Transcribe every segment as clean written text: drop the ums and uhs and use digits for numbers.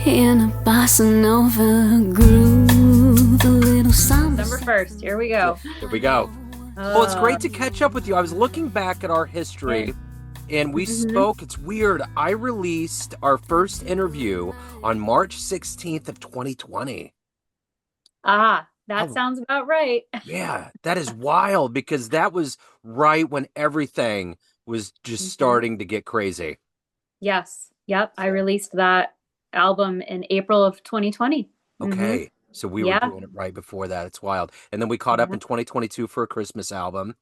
in a bossa nova groove, a little samba. December 1st. Here we go. Here we go. Well, it's Uh, great to catch up with you. I was looking back at our yeah. history and we hmm spoke. It's weird. I released our first interview on March 16th of 2020. That How, sounds about right. yeah, that is wild because that was right when everything was just hmm starting to get crazy. Yes. Yep. I So, released that album in April of 2020. okay. So we were Yeah. doing it right before that. It's wild. And then we caught up Yeah. in 2022 for a Christmas album.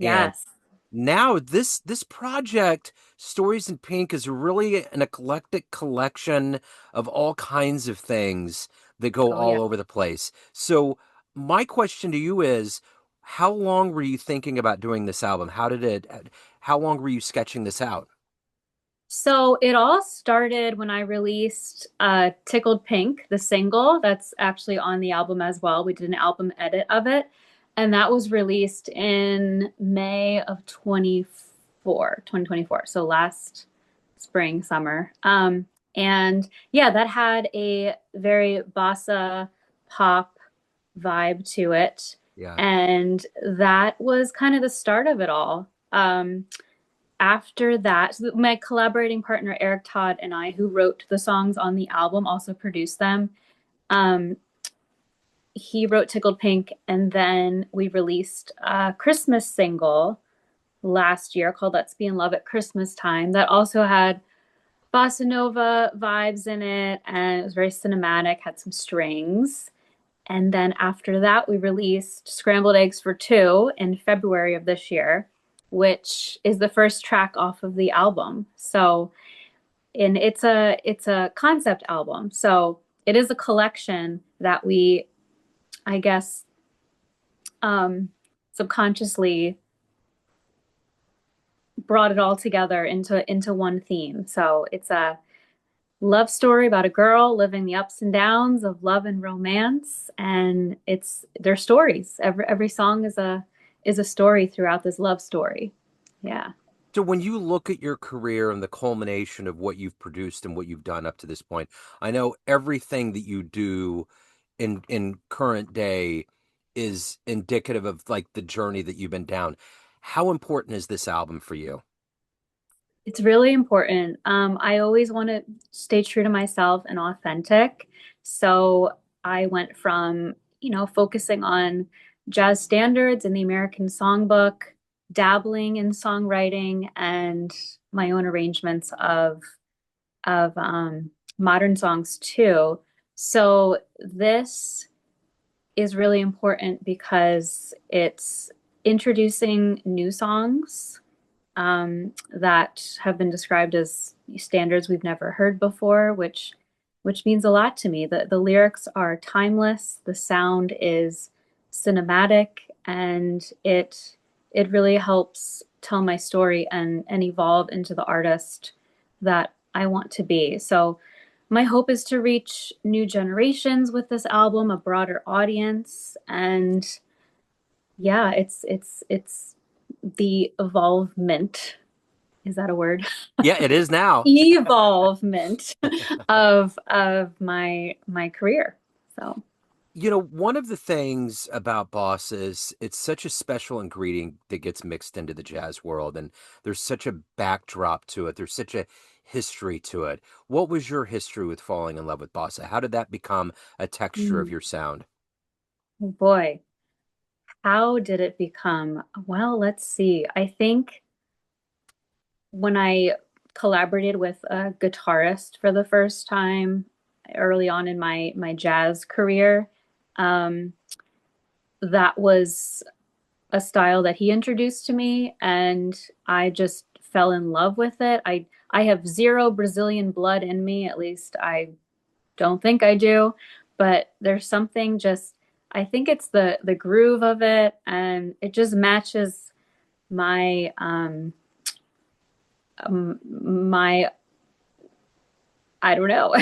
And Yes. now this project, Stories in Pink, is really an eclectic collection of all kinds of things that go Oh, yeah. all over the place. So my question to you is, how long were you thinking about doing this album? How long were you sketching this out? So it all started when I released Tickled Pink, the single that's actually on the album as well. We did an album edit of it, and that was released in May of 2024. So last spring, summer. And yeah, that had a very bossa pop vibe to it. Yeah. And that was kind of the start of it all. After that, so my collaborating partner Eric Todd and I, who wrote the songs on the album, also produced them. Um, he wrote Tickled Pink, and then we released a Christmas single last year called Let's Be in Love at Christmas Time that also had bossa nova vibes in it, and it was very cinematic, had some strings. And then after that, we released Scrambled Eggs for Two in February of this year, which is the first track off of the album. So, and it's a concept album. So it is a collection that we, I guess, subconsciously brought it all together into one theme. So it's a love story about a girl living the ups and downs of love and romance, and it's their stories. Every song is a story throughout this love story. Yeah. So when you look at your career and the culmination of what you've produced and what you've done up to this point, I know everything that you do in current day is indicative of like the journey that you've been down. How important is this album for you? It's really important. I always want to stay true to myself and authentic. So I went from, focusing on jazz standards and the American songbook, dabbling in songwriting and my own arrangements of modern songs too. So this is really important because it's introducing new songs that have been described as standards we've never heard before, which means a lot to me. The lyrics are timeless, the sound is cinematic, and it really helps tell my story and evolve into the artist that I want to be. So my hope is to reach new generations with this album, a broader audience, and yeah, it's the evolvement. Is that a word? Yeah, it is now. Evolvement of my career. So, One of the things about Boss is it's such a special ingredient that gets mixed into the jazz world, and there's such a backdrop to it. There's such a history to it. What was your history with falling in love with bossa? How did that become a texture of mm, your sound? boy, how did it become? Well, let's see. I think when I collaborated with a guitarist for the first time early on in my jazz career, um, that was a style that he introduced to me, and I just fell in love with it. I have zero Brazilian blood in me, at least I don't think I do, but there's something just I think it's the groove of it, and it just matches my my I don't know.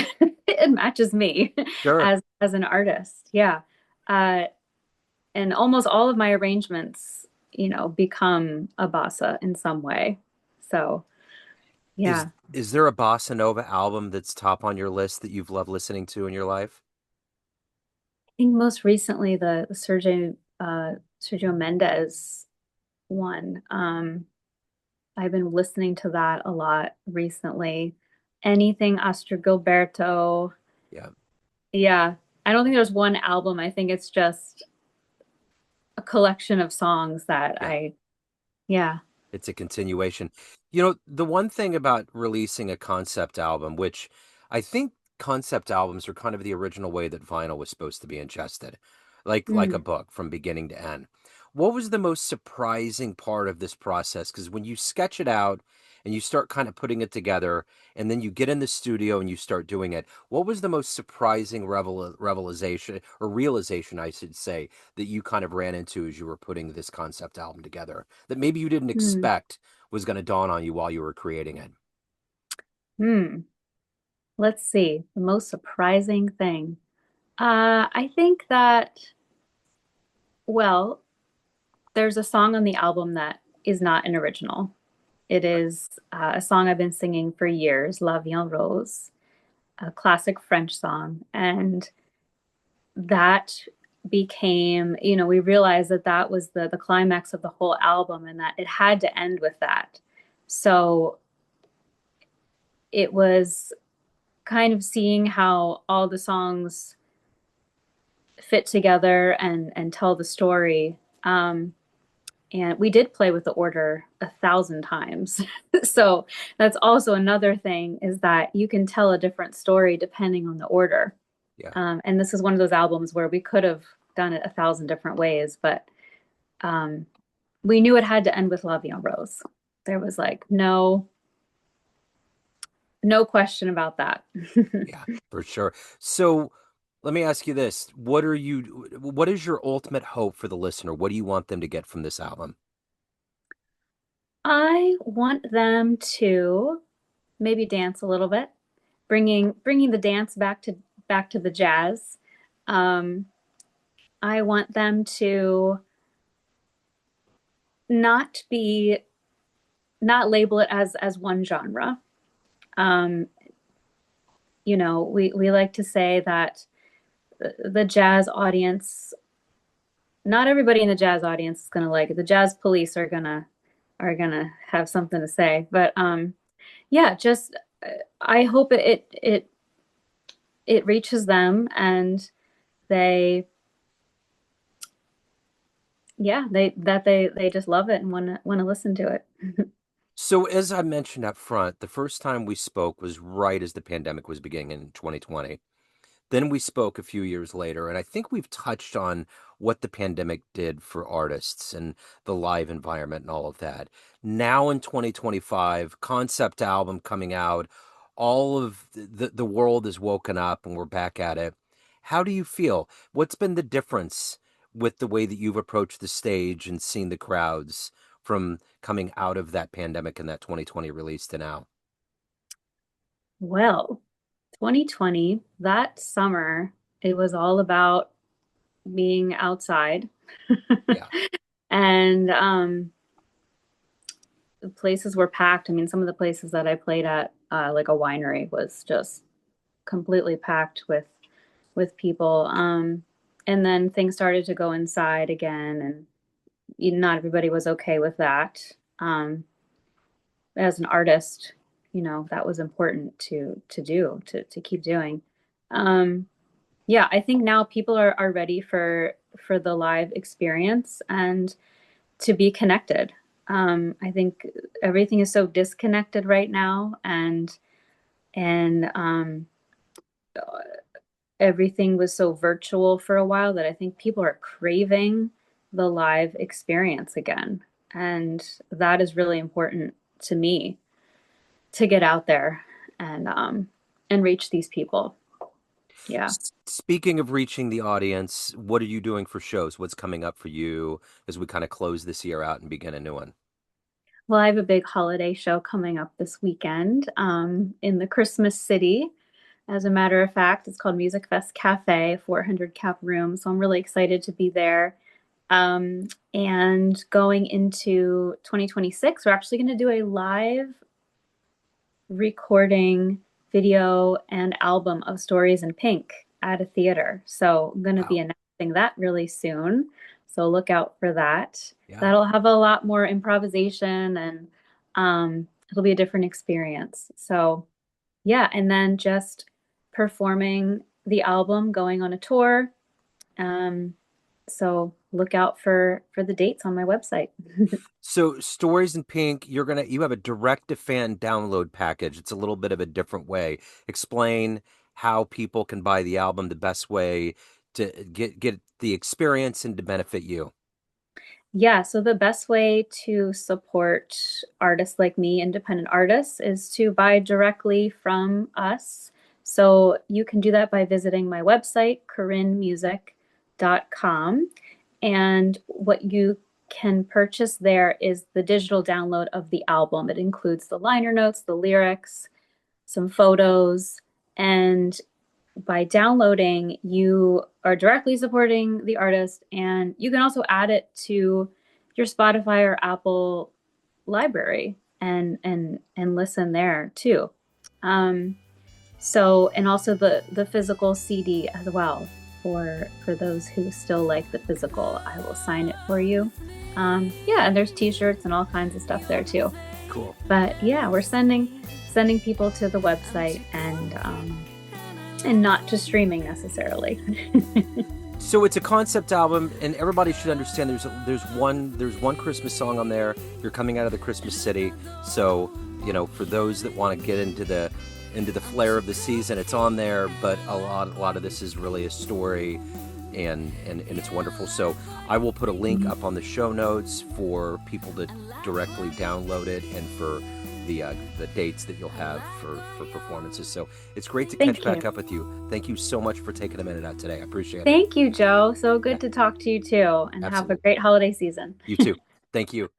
It matches me Sure. as an artist. Yeah. Uh, and almost all of my arrangements, become a bossa in some way. So, Is Yeah. is there a bossa nova album that's top on your list that you've loved listening to in your life? I think most recently the Sergio Mendes one. I've been listening to that a lot recently. Anything Astro Gilberto. Yeah, Yeah. I don't think there's one album. I think it's just a collection of songs that yeah. yeah. It's a continuation. You know, the one thing about releasing a concept album, which I think concept albums are kind of the original way that vinyl was supposed to be ingested, like a Mm, book from beginning to end. What was the most surprising part of this process? Because when you sketch it out and you start kind of putting it together, and then you get in the studio and you start doing it, what was the most surprising revelation or realization, I should say, that you kind of ran into as you were putting this concept album together that maybe you didn't mm, expect was going to dawn on you while you were creating it? mm. Let's see. The most surprising thing. I think that, well, there's a song on the album that is not an original. It is a song I've been singing for years, La Vie en Rose, a classic French song. And that became, we realized that that was the climax of the whole album and that it had to end with that. So it was kind of seeing how all the songs fit together and tell the story. And we did play with the order 1,000 times. So that's also another thing is that you can tell a different story depending on the order. Yeah. And this is one of those albums where we could have done it 1,000 different ways, but um, we knew it had to end with La Vie en Rose. There was like no question about that. Yeah, for sure. So let me ask you this. What is your ultimate hope for the listener? What do you want them to get from this album? I want them to maybe dance a little bit, bringing the dance back to the jazz. Um, I want them to not be not label it as one genre. Um, we like to say that the jazz audience, not everybody in the jazz audience is gonna like it. The jazz police are gonna have something to say, but yeah, just I hope it reaches them and they yeah they just love it and want to listen to it. So as I mentioned up front, the first time we spoke was right as the pandemic was beginning in 2020. Then we spoke a few years later, and I think we've touched on what the pandemic did for artists and the live environment and all of that. Now in 2025, concept album coming out, all of the world is woken up and we're back at it. How do you feel? What's been the difference with the way that you've approached the stage and seen the crowds from coming out of that pandemic and that 2020 release to now? Well, 2020, that summer, it was all about being outside. Yeah. And the places were packed. I mean, some of the places that I played at, like a winery, was just completely packed with people. And then things started to go inside again, and not everybody was okay with that. As an artist, that was important to do to keep doing. Um, yeah, I think now people are ready for the live experience and to be connected. I think everything is so disconnected right now, and everything was so virtual for a while that I think people are craving the live experience again, and that is really important to me to get out there and reach these people. Yeah. Speaking of reaching the audience, what are you doing for shows? What's coming up for you as we kind of close this year out and begin a new one? Well, I have a big holiday show coming up this weekend in the Christmas City. As a matter of fact, it's called Music Fest Cafe, 400 cap room. So I'm really excited to be there. And going into 2026, we're actually going to do a live recording video and album of Stories in Pink at a theater. So I'm going to be Wow. announcing that really soon. So look out for that. Yeah. That'll have a lot more improvisation and it'll be a different experience. So yeah, and then just performing the album, going on a tour. Um, so look out for the dates on my website. So Stories in Pink, you have a direct to fan download package. It's a little bit of a different way. Explain how people can buy the album the best way to get the experience and to benefit you. Yeah, so the best way to support artists like me, independent artists, is to buy directly from us. So you can do that by visiting my website, corinnemusic.com. And what you can purchase there is the digital download of the album. It includes the liner notes, the lyrics, some photos, and by downloading, you are directly supporting the artist, and you can also add it to your Spotify or Apple library and listen there too. Um, and also the physical CD as well for those who still like the physical. I will sign it for you. Yeah, and there's t-shirts and all kinds of stuff there too. Cool. But yeah, we're sending people to the website and not to streaming necessarily. So it's a concept album, and everybody should understand there's one Christmas song on there. You're coming out of the Christmas city, so for those that want to get into the flair of the season, it's on there. But a lot of this is really a story, and it's wonderful. So I will put a link up on the show notes for people to directly download it, and for the dates that you'll have for performances. So it's great to catch back up with you. Thank you so much for taking a minute out today. I appreciate it. Thank you, Joe. So good to talk to you too, and have a great holiday season. You too. Thank you.